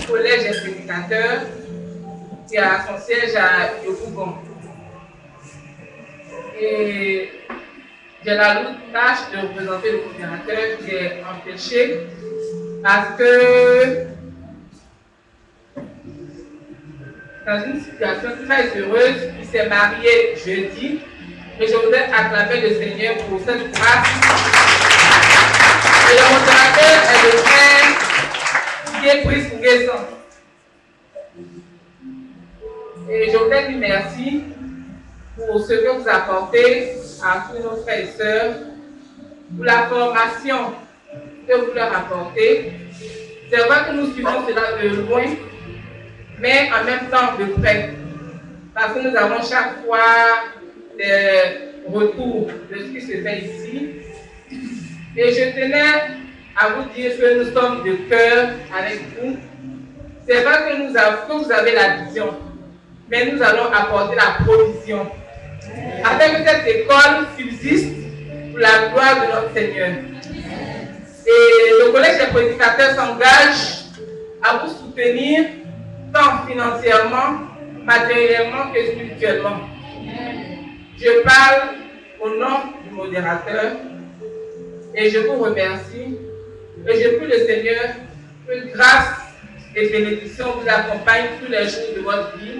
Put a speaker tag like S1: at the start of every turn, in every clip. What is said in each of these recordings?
S1: collège des prédicateurs qui a son siège à Yopougon. Et j'ai la lourde tâche de représenter le coordinateur qui est empêché parce que dans une situation très heureuse, il s'est marié jeudi. Et je voudrais acclamer le Seigneur pour cette grâce. Et le modérateur est le frère qui est pris pour guérison. Et je voudrais dire merci pour ce que vous apportez à tous nos frères et sœurs, pour la formation que vous leur apportez. C'est vrai que nous suivons cela de loin, mais en même temps de près. Parce que nous avons chaque fois des retours de ce qui se fait ici. Et je tenais à vous dire que nous sommes de cœur avec vous. C'est vrai que vous avez la vision, mais nous allons apporter la provision. Afin que cette école subsiste pour la gloire de notre Seigneur. Et le collège des prédicateurs s'engage à vous soutenir tant financièrement, matériellement que spirituellement. Je parle au nom du modérateur et je vous remercie. Et je prie le Seigneur que grâce et bénédiction vous accompagnent tous les jours de votre vie,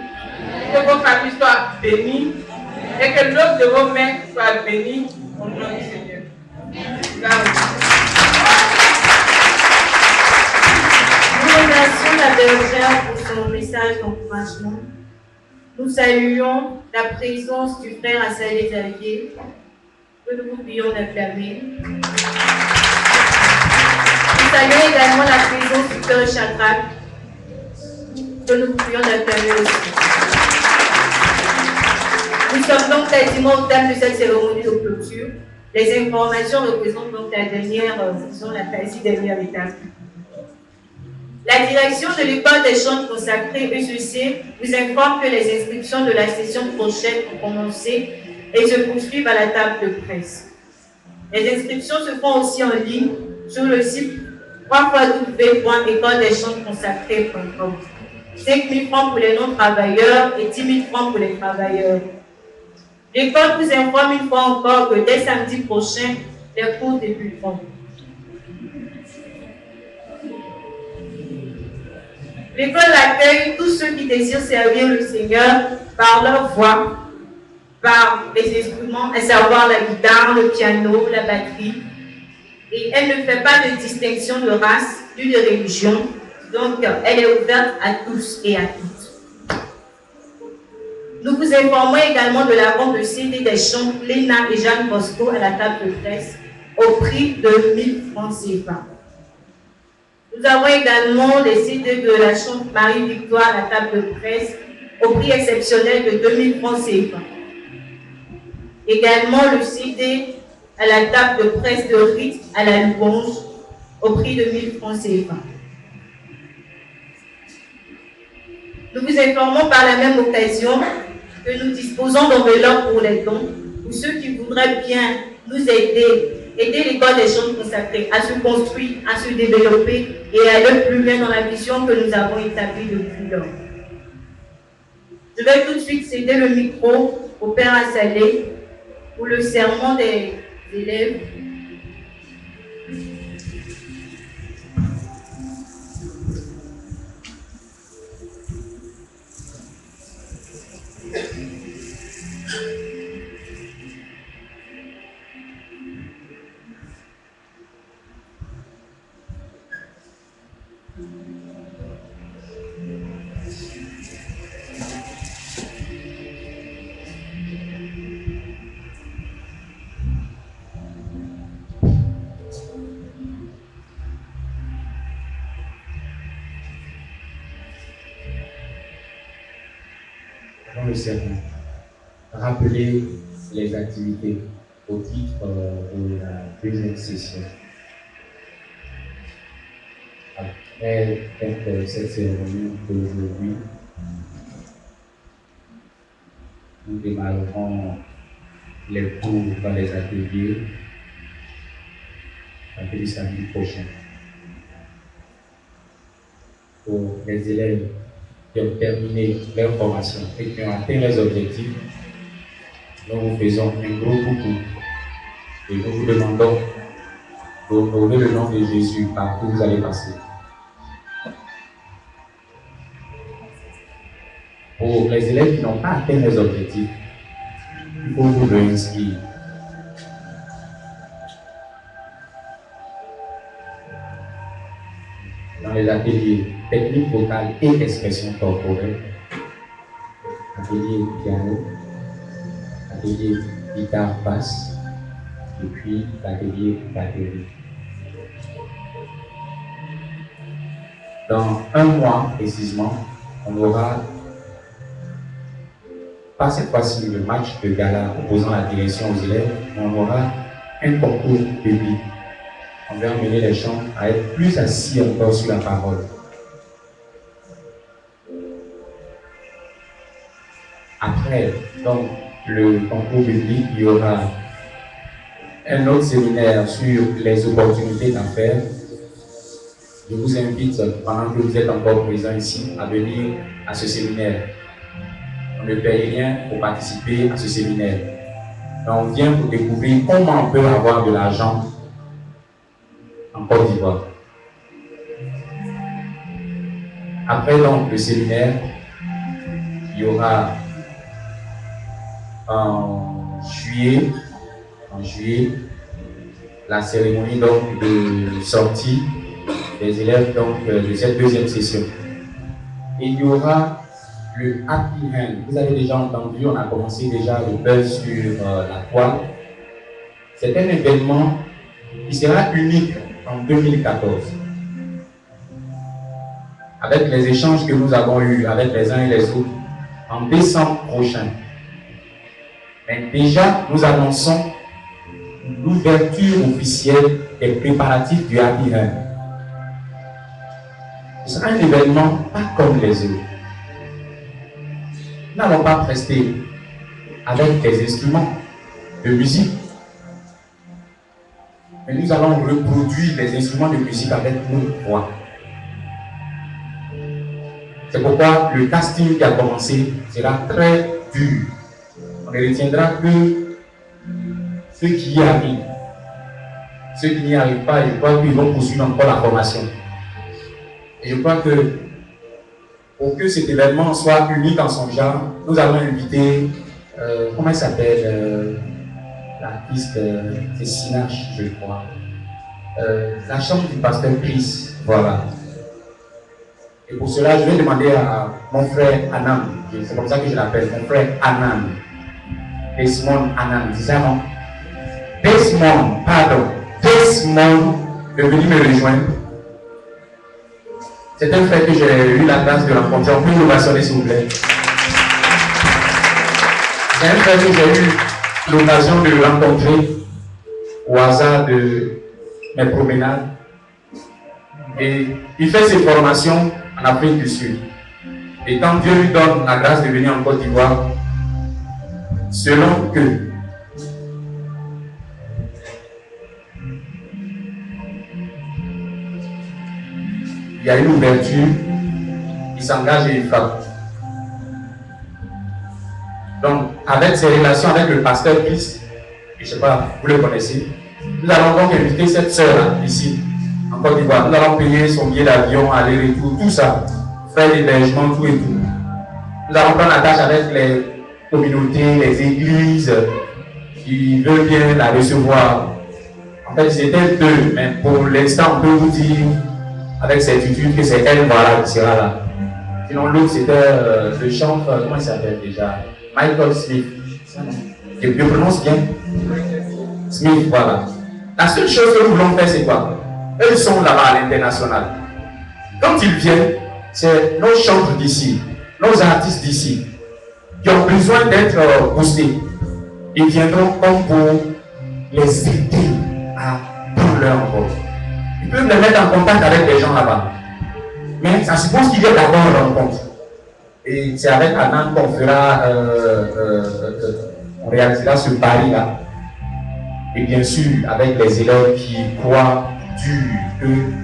S1: que vos familles soient bénies et que l'œuvre de vos mains soit bénie au nom du Seigneur.
S2: Nous remercions la bergère pour son message d'encouragement. Nous saluons la présence du frère Assalé Xavier, que nous vous prions d'acclamer. Nous saluons également la présence du frère Chakrak, que nous vous prions d'acclamer aussi. Nous sommes donc quasiment au terme de cette cérémonie de clôture. Les informations représentent donc la quasi-dernière étape. La direction de l'école des chants consacrés ECC vous informe que les inscriptions de la session prochaine ont commencé et se poursuivent à la table de presse. Les inscriptions se font aussi en ligne sur le site www.écoledeschansconsacrés.com. 5 000 francs pour les non-travailleurs et 10 000 francs pour les travailleurs. L'école vous informe une fois encore que dès samedi prochain, les cours débuteront. L'école accueille tous ceux qui désirent servir le Seigneur par leur voix, par les instruments, à savoir la guitare, le piano, la batterie. Et elle ne fait pas de distinction de race ni de religion, donc elle est ouverte à tous et à toutes. Nous vous informons également de la vente de CD des chants Léna et Jeanne Bosco à la table de presse au prix de 1000 francs CFA. Nous avons également les CD de la chante Marie-Victoire à la table de presse au prix exceptionnel de 2000 francs CFA. Également le CD à la table de presse de Rite à la louange au prix de 1000 francs CFA. Nous vous informons par la même occasion que nous disposons d'enveloppes pour les dons pour ceux qui voudraient bien nous aider l'école des chants consacrés à se construire, à se développer et à aller plus loin dans la vision que nous avons établie depuis lors. Je vais tout de suite céder le micro au Père Assalé pour le serment des élèves.
S3: Le serment. Rappeler les activités au titre de la deuxième session. Après cette cérémonie d'aujourd'hui, nous démarrerons les cours dans les ateliers à partir du samedi prochain. pour les élèves qui ont terminé leur formation et qui ont atteint leurs objectifs, nous vous faisons un gros coucou et nous vous demandons d'honorer le nom de Jésus par où vous allez passer. Pour les élèves qui n'ont pas atteint leurs objectifs, il faut vous réinscrire. Dans les ateliers technique vocale et expression corporelle, atelier piano, atelier guitare basse, et puis l'atelier batterie. Dans un mois précisément, on aura, pas cette fois-ci le match de gala opposant la direction aux élèves, mais on aura un concours public. On va amener les gens à être plus assis encore sur la parole. Après donc, le concours public, il y aura un autre séminaire sur les opportunités d'affaires. Je vous invite, pendant que vous êtes encore présents ici, à venir à ce séminaire. On ne paye rien pour participer à ce séminaire. Donc, on vient pour découvrir comment on peut avoir de l'argent en Côte d'Ivoire. Après donc le séminaire, il y aura en juillet la cérémonie donc de sortie des élèves donc, de cette deuxième session. Et il y aura le Happy Hand. Vous avez déjà entendu, on a commencé déjà le buzz sur la toile. C'est un événement qui sera unique en 2014. Avec les échanges que nous avons eus avec les uns et les autres, en décembre prochain. Mais déjà, nous annonçons l'ouverture officielle des préparatifs du Happy Hand. Ce sera un événement pas comme les autres. Nous n'allons pas rester avec des instruments de musique, mais nous allons reproduire les instruments de musique avec nos voix. C'est pourquoi le casting qui a commencé sera très dur. On ne retiendra que ceux qui y arrivent. Ceux qui n'y arrivent pas, je crois qu'ils vont poursuivre encore la formation. Et je crois que pour que cet événement soit unique en son genre, nous allons inviter, comment il s'appelle, l'artiste, c'est Sinache, je crois. La chambre du pasteur Chris, voilà. Et pour cela, je vais demander à mon frère Anam, c'est comme ça que je l'appelle, mon frère Anam, Desmond Anam, c'est ça non? Desmond, pardon, Desmond, de venir me rejoindre. C'est un frère que j'ai eu la grâce de rencontrer. On peut nous l'ovationner s'il vous plaît. C'est un frère que j'ai eu l'occasion de rencontrer au hasard de mes promenades. Et il fait ses formations en Afrique du Sud. Et quand Dieu lui donne la grâce de venir en Côte d'Ivoire, selon que il y a une ouverture, il s'engage et il frappe. Donc, avec ses relations avec le pasteur Christ, je ne sais pas, vous le connaissez, nous allons donc inviter cette sœur ici, en Côte d'Ivoire. Nous allons payer son billet d'avion, aller-retour, tout ça, faire l'hébergement, tout et tout. Nous allons prendre la tâche avec les communautés, les églises qui veulent bien la recevoir. En fait, c'était deux, mais pour l'instant, on peut vous dire avec certitude que c'est elle, voilà, qui sera là. Sinon, l'autre, c'était le chanteur, comment il s'appelle déjà? Michael Smith. Je prononce bien? Smith, voilà. La seule chose que nous voulons faire, c'est quoi? Eux, ils sont là-bas à l'international. Quand ils viennent, c'est nos chanteurs d'ici, nos artistes d'ici, qui ont besoin d'être boostés. Ils viendront comme pour les aider à prendre leur envol. Ils peuvent les mettre en contact avec des gens là-bas. Mais ça suppose qu'il y ait d'abord une rencontre. Et c'est avec Anand qu'on fera, on réalisera ce pari-là. Et bien sûr, avec les élèves qui croient dur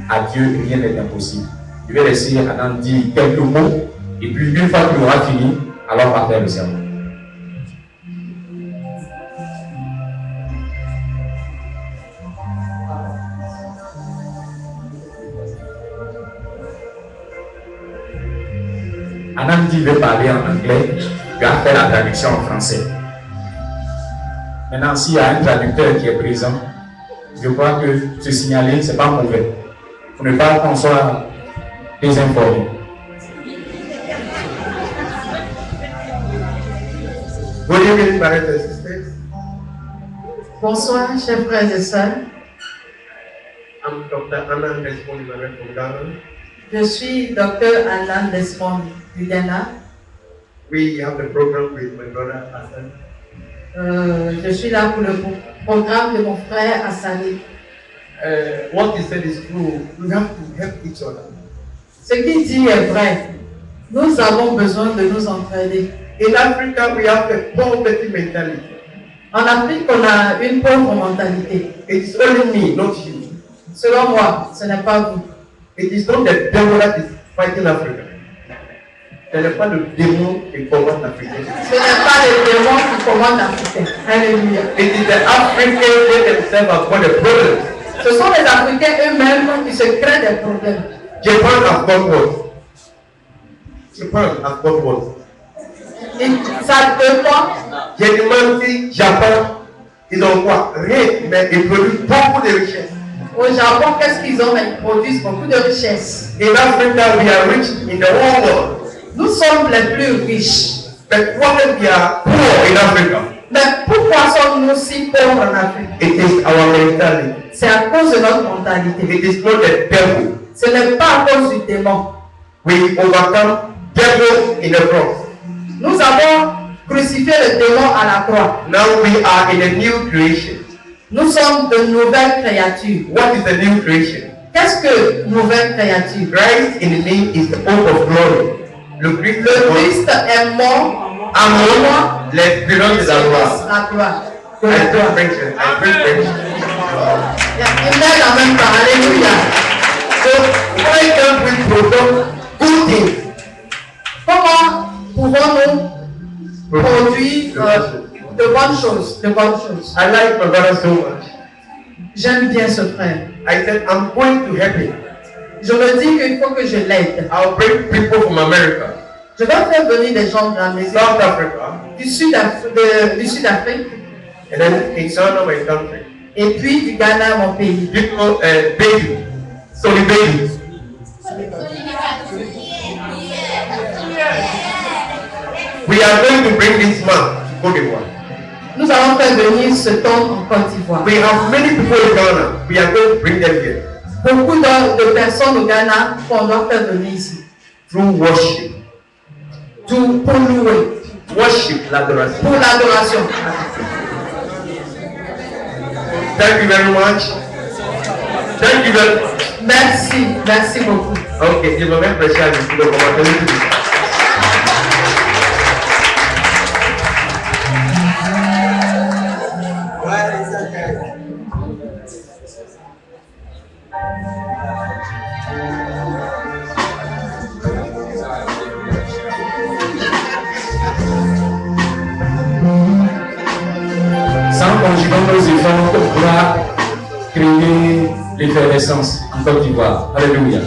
S3: qu'à Dieu, rien n'est impossible. Je vais laisser Adam dire quelques mots et puis une fois qu'il aura fini, alors on va faire le sermon. Adam dit veut parler en anglais, il va faire la traduction en français. Maintenant, s'il y a un traducteur qui est présent, je crois que se signaler, ce n'est pas mauvais. Pour ne pas qu'on soit désinformé.
S4: Good evening, brothers and sisters.
S2: Bonsoir, chers frères et sœurs.
S4: I'm Dr. Anand Desmond Emmanuel from Ghana.
S2: Je suis Dr. Anand Desmond du Ghana.
S4: We have the program with my brother Hassan.
S2: Je suis là pour le programme de mon frère Hassani.
S4: What he said is true. We have to help each other.
S2: Ce qu'il dit est vrai. Nous avons besoin de nous entraider.
S4: In Africa, we have a poverty mentality.
S2: En Afrique, on a une pauvre mentalité.
S4: It's only me, not you.
S2: Selon moi, ce n'est pas vous.
S4: It is not the devil that is fighting Africa. Ce n'est pas le démon qui combat l'Africain.
S2: Ce n'est pas le démon qui commande l'Africain. Alléluia.
S4: It is the Africans they themselves have got the problem.
S2: Ce sont les Africains eux-mêmes qui se créent des problèmes.
S4: Japan has got what? Japan has got what?
S2: Et ça dépend.
S4: J'ai demandé Japon, ils ont quoi? Rien, mais ils produisent beaucoup de richesses.
S2: Au Japon, qu'est-ce qu'ils ont? Ils produisent beaucoup de richesses.
S4: In Africa, we are rich in the whole world.
S2: Nous sommes les plus riches.
S4: But why we are poor in Africa?
S2: Mais pourquoi sommes-nous si pauvres en Afrique?
S4: It is our mentality.
S2: C'est à cause de notre mentalité.
S4: It is not the devil.
S2: Ce n'est pas à cause du démon.
S4: We overcome devil in the cross.
S2: Nous avons crucifié le démon à la croix.
S4: Now we are in a new creation.
S2: Nous sommes de nouvelles créatures.
S4: What is the new creation?
S2: Qu'est-ce que nouvelle créature?
S4: Christ in me is the hope of glory. Le Christ
S2: est mort.
S4: À moi, l'espérance de la gloire.
S2: La gloire.
S4: I pray French. I pray French.
S2: Il est en même temps. Alléluia.
S4: So why can't we produce good things?
S2: Comment pouvons-nous produire de bonnes choses? De bonnes choses.
S4: I like my brother so much.
S2: J'aime bien ce frère.
S4: I said, I'm going to help him.
S2: Je me dis qu'il faut que je l'aide.
S4: I'll bring people from America.
S2: Je vais faire venir des gens de la maison.
S4: South Africa.
S2: Du Sud-Afrique.
S4: And then in Ghana, my country.
S2: Et puis du Ghana, mon pays.
S4: People, baby. Sorry, baby. We are going to bring this man to Côte d'Ivoire.
S2: Nous allons faire venir ce homme en Côte d'Ivoire.
S4: We have many people in Ghana. We are going to bring them here.
S2: Beaucoup de personnes au Ghana qu'on doit faire venir ici.
S4: Through worship.
S2: Pour louer.
S4: Worship, l'adoration.
S2: Pour l'adoration.
S4: Thank you very much. Thank you very much.
S2: Merci, merci beaucoup.
S4: Ok, je vais même prêcher à l'issue de commentaire.
S3: Sans conjuguant nos efforts pour pouvoir créer l'effervescence en Côte d'Ivoire. Alléluia.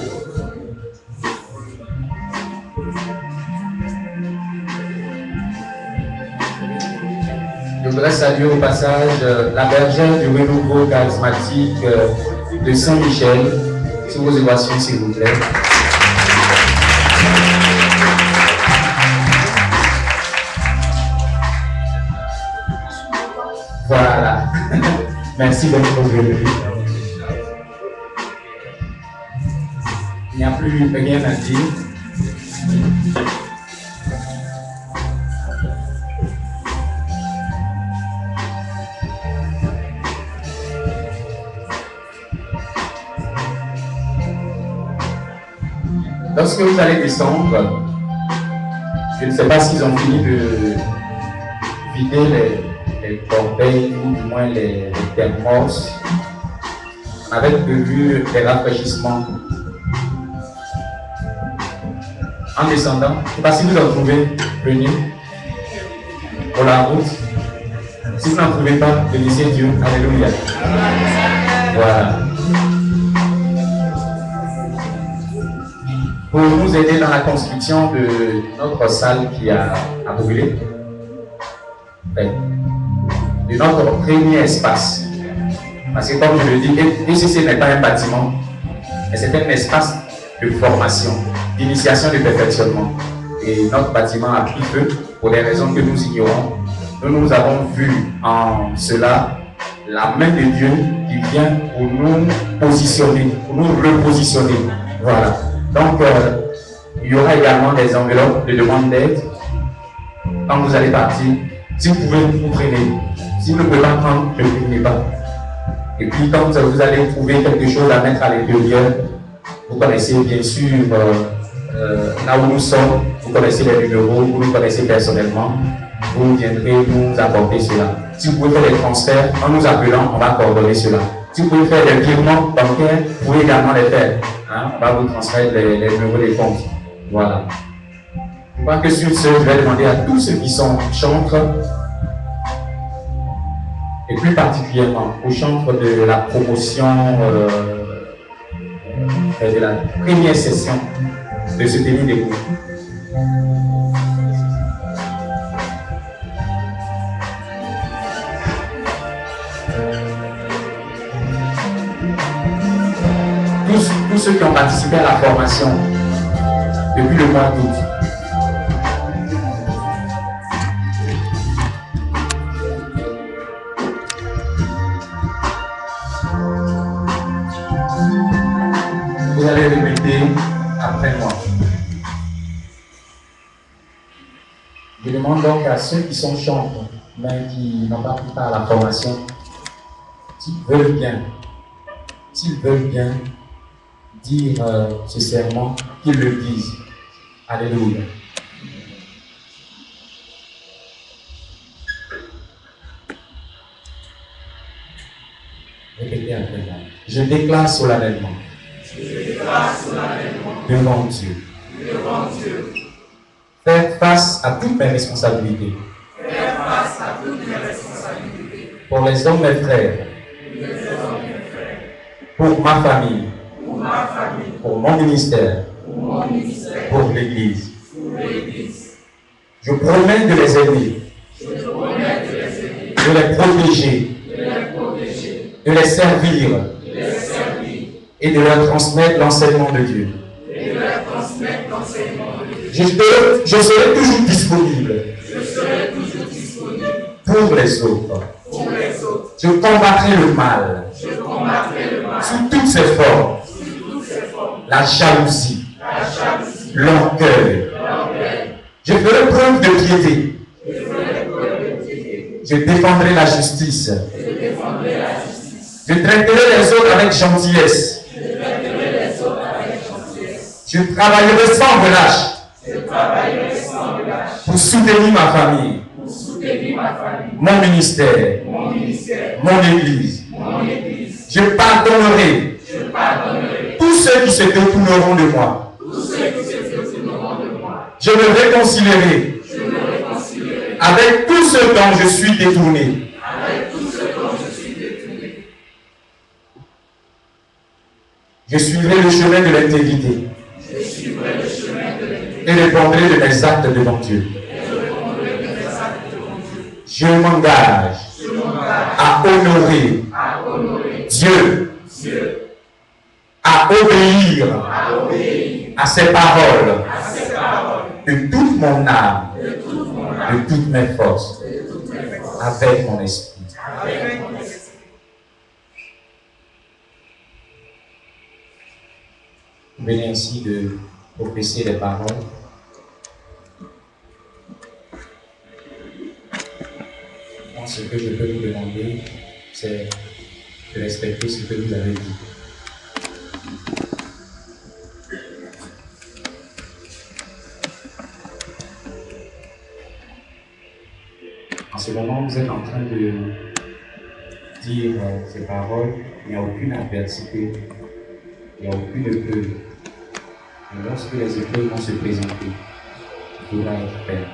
S3: Je voudrais saluer au passage la bergère du renouveau charismatique de Saint-Michel, sous vos équations s'il vous plaît. Voilà. Merci d'être venu. Il n'y a plus rien à dire. Lorsque vous allez descendre, je ne sais pas s'ils ont fini de vider les corbeilles ou du moins les thermos. On avait prévu des rafraîchissements. en descendant. Je ne sais pas si vous en trouvez, prenez pour la route. Si vous n'en trouvez pas, bénissez Dieu. Alléluia. Voilà. Pour nous aider dans la construction de notre salle qui a brûlé, de notre premier espace. Parce que comme je le dis, ECC n'est pas un bâtiment, mais c'est un espace de formation, d'initiation, de perfectionnement. Et notre bâtiment a pris feu pour des raisons que nous ignorons. Nous avons vu en cela la main de Dieu qui vient pour nous positionner, pour nous repositionner. Voilà. Donc, il y aura également des enveloppes de demande d'aide. Quand vous allez partir, si vous pouvez, vous prenez. Si vous ne pouvez pas prendre, ne prenez pas. Et puis, quand vous allez trouver quelque chose à mettre à l'intérieur, vous connaissez bien sûr là où nous sommes, vous connaissez les numéros, vous nous connaissez personnellement, vous viendrez nous apporter cela. Si vous pouvez faire des transferts, en nous appelant, on va coordonner cela. Si vous pouvez faire des virements bancaires, vous pouvez également les faire. Hein? On va vous transmettre les numéros des comptes. Voilà. Je crois que sur ce, je vais demander à tous ceux qui sont chantres, et plus particulièrement aux chantres de la promotion de la première session de se tenir debout. Tous ceux qui ont participé à la formation depuis le mois d'août. Vous allez répéter après moi. Je demande donc à ceux qui sont chantres, mais qui n'ont pas pris part à la formation, s'ils veulent bien dire ce serment, qu'ils le disent. Alléluia. Répétez après moi. Je déclare solennellement. Devant Dieu. Faire face à toutes mes responsabilités. Pour les hommes, mes frères. Pour ma famille. Pour mon ministère. Pour l'Église. Je promets de les aider. De les protéger. De les servir. Et de leur transmettre l'enseignement de Dieu. Je serai toujours disponible pour les autres. Je combattrai le mal sous toutes ses formes. La jalousie, l'orgueil. Je ferai preuve de piété. Je défendrai la justice. Je traiterai les autres avec gentillesse. Je travaillerai sans relâche pour soutenir ma famille, mon ministère, mon Église. Je pardonnerai tous ceux qui se détourneront de moi. Je me réconcilierai avec tous ceux dont je suis détourné. Je suivrai le chemin de l'intégrité. Et répondrai de mes actes devant Dieu. Je m'engage à honorer Dieu, à obéir à ses paroles de toute mon âme, de toutes mes forces, avec mon esprit. Vous venez ainsi de professer les paroles. Donc, ce que je peux vous demander, c'est de respecter ce que vous avez dit. En ce moment, vous êtes en train de dire ces paroles, il n'y a aucune adversité, il n'y a aucune peur. Mais lorsque les épreuves vont se présenter, il faudra être prêt.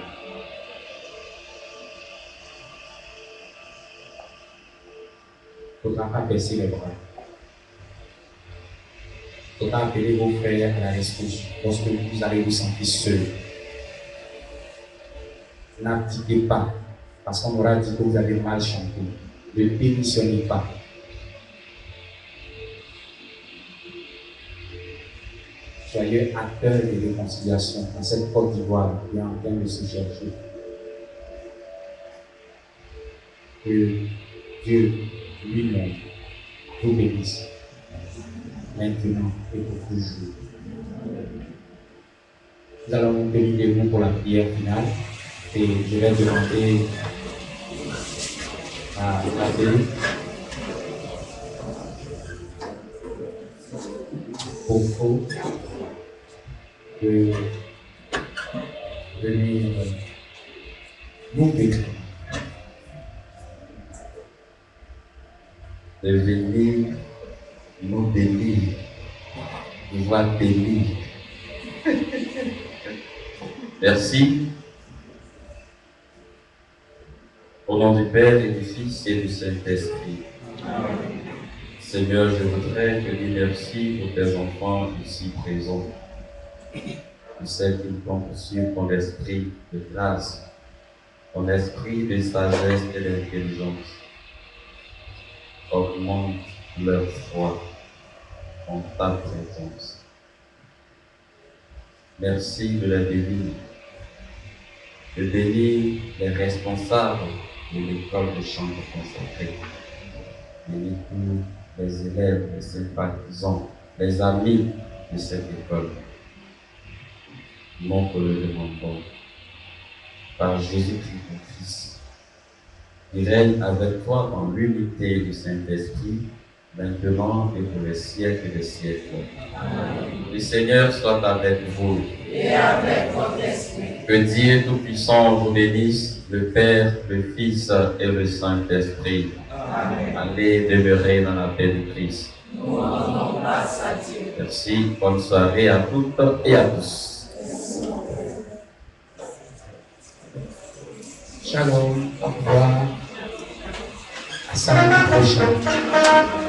S3: Il ne faudra pas baisser les bras. Il faudra appeler vos frères à la rescousse lorsque vous allez vous sentir seul. N'abdiquez pas, parce qu'on aura dit que vous avez mal chanté. Ne démissionnez pas. Soyez acteurs de réconciliation dans cette Côte d'Ivoire qui est en train de se chercher. Que Dieu lui-même vous bénisse, maintenant et pour toujours. Nous allons nous bénir de vous pour la prière finale et je vais demander à l'abbé Fofo de venir nous bénir.
S5: De venir nous bénir, nous voir bénir. Merci. Au nom du Père et du Fils et du Saint-Esprit. Seigneur, je voudrais te dire merci pour tes enfants ici présents. Tu sais qu'ils comptent sur ton esprit de grâce, ton esprit de sagesse et d'intelligence. Augmente leur foi en ta présence. Merci de la bénir. De bénir les responsables de l'école de chant consacrée. Bénis tous les élèves, les sympathisants, les amis de cette école. Nous te le demandons par Jésus-Christ, ton Fils, qui règne avec toi dans l'unité du Saint-Esprit, maintenant et pour les siècles des siècles. Amen. Le Seigneur soit avec vous. Et avec votre esprit. Que Dieu Tout-Puissant vous bénisse, le Père, le Fils et le Saint-Esprit. Amen. Allez demeurer dans la paix du Christ. Nous rendons grâce à Dieu. Merci, bonne soirée à toutes et à tous.
S3: Shalom, au revoir. À samedi prochain.